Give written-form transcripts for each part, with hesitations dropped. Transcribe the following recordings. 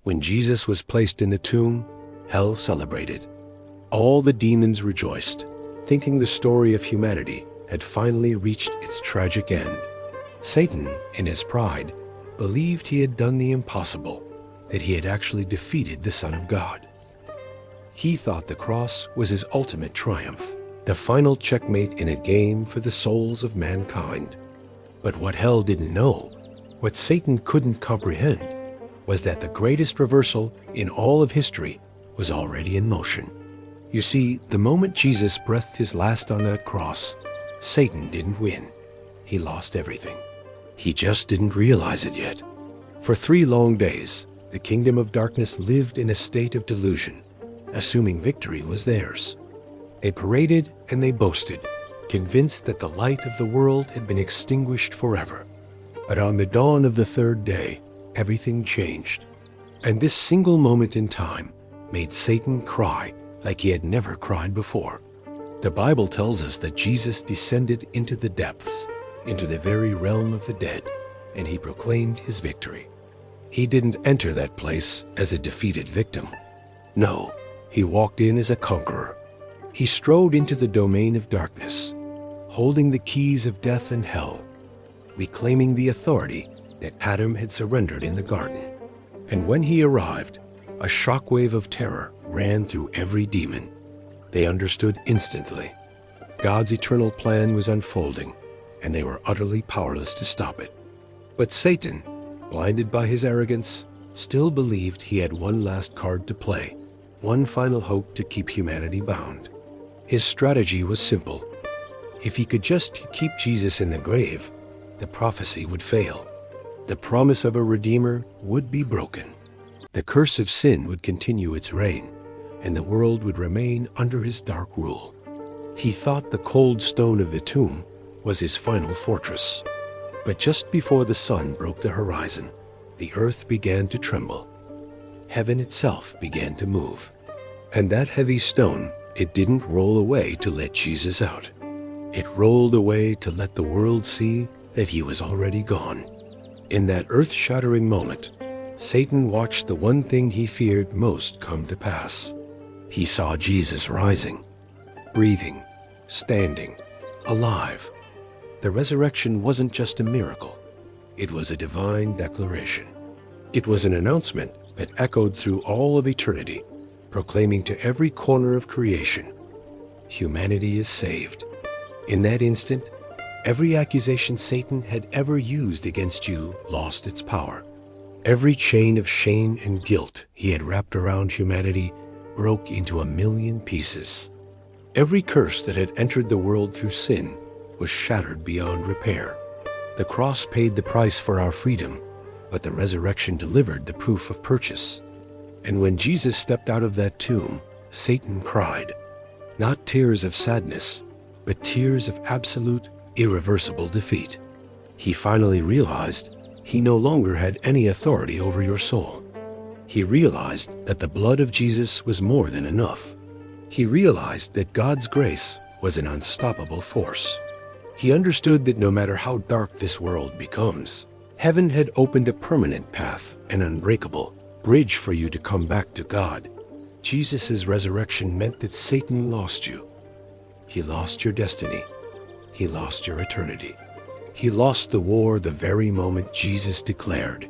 When Jesus was placed in the tomb, hell celebrated. All the demons rejoiced, thinking the story of humanity had finally reached its tragic end. Satan, in his pride, believed he had done the impossible, that he had actually defeated the Son of God. He thought the cross was his ultimate triumph, the final checkmate in a game for the souls of mankind. But what hell didn't know, what Satan couldn't comprehend, was that the greatest reversal in all of history was already in motion. You see, the moment Jesus breathed his last on that cross, Satan didn't win. He lost everything. He just didn't realize it yet. For 3 long days, the kingdom of darkness lived in a state of delusion, assuming victory was theirs. They paraded and they boasted, convinced that the light of the world had been extinguished forever. But on the dawn of the 3rd day, everything changed. And this single moment in time made Satan cry like he had never cried before. The Bible tells us that Jesus descended into the depths, into the very realm of the dead, and he proclaimed his victory. He didn't enter that place as a defeated victim. No, he walked in as a conqueror. He strode into the domain of darkness, holding the keys of death and hell, reclaiming the authority that Adam had surrendered in the garden. And when he arrived, a shockwave of terror ran through every demon. They understood instantly. God's eternal plan was unfolding, and they were utterly powerless to stop it. But Satan, blinded by his arrogance, still believed he had one last card to play, one final hope to keep humanity bound. His strategy was simple. If he could just keep Jesus in the grave, the prophecy would fail. The promise of a Redeemer would be broken. The curse of sin would continue its reign, and the world would remain under his dark rule. He thought the cold stone of the tomb was his final fortress. But just before the sun broke the horizon, the earth began to tremble. Heaven itself began to move. And that heavy stone, it didn't roll away to let Jesus out. It rolled away to let the world see that he was already gone. In that earth-shattering moment, Satan watched the one thing he feared most come to pass. He saw Jesus rising, breathing, standing, alive. The resurrection wasn't just a miracle. It was a divine declaration. It was an announcement that echoed through all of eternity, proclaiming to every corner of creation, humanity is saved. In that instant, every accusation Satan had ever used against you lost its power. Every chain of shame and guilt he had wrapped around humanity broke into 1,000,000 pieces. Every curse that had entered the world through sin was shattered beyond repair. The cross paid the price for our freedom, but the resurrection delivered the proof of purchase. And when Jesus stepped out of that tomb, Satan cried, not tears of sadness, but tears of absolute, irreversible defeat. He finally realized he no longer had any authority over your soul. He realized that the blood of Jesus was more than enough. He realized that God's grace was an unstoppable force. He understood that no matter how dark this world becomes, heaven had opened a permanent path, an unbreakable bridge for you to come back to God. Jesus' resurrection meant that Satan lost you. He lost your destiny. He lost your eternity. He lost the war the very moment Jesus declared,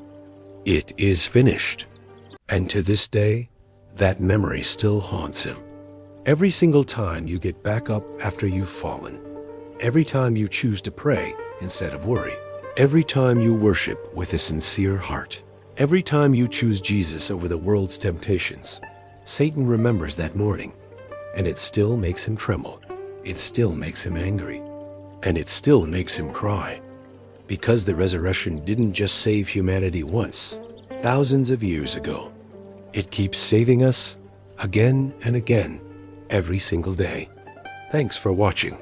"It is finished." And to this day, that memory still haunts him. Every single time you get back up after you've fallen, every time you choose to pray instead of worry, every time you worship with a sincere heart, every time you choose Jesus over the world's temptations, Satan remembers that morning, and it still makes him tremble. It still makes him angry, and it still makes him cry. Because the resurrection didn't just save humanity once, thousands of years ago. It keeps saving us again and again, every single day. Thanks for watching.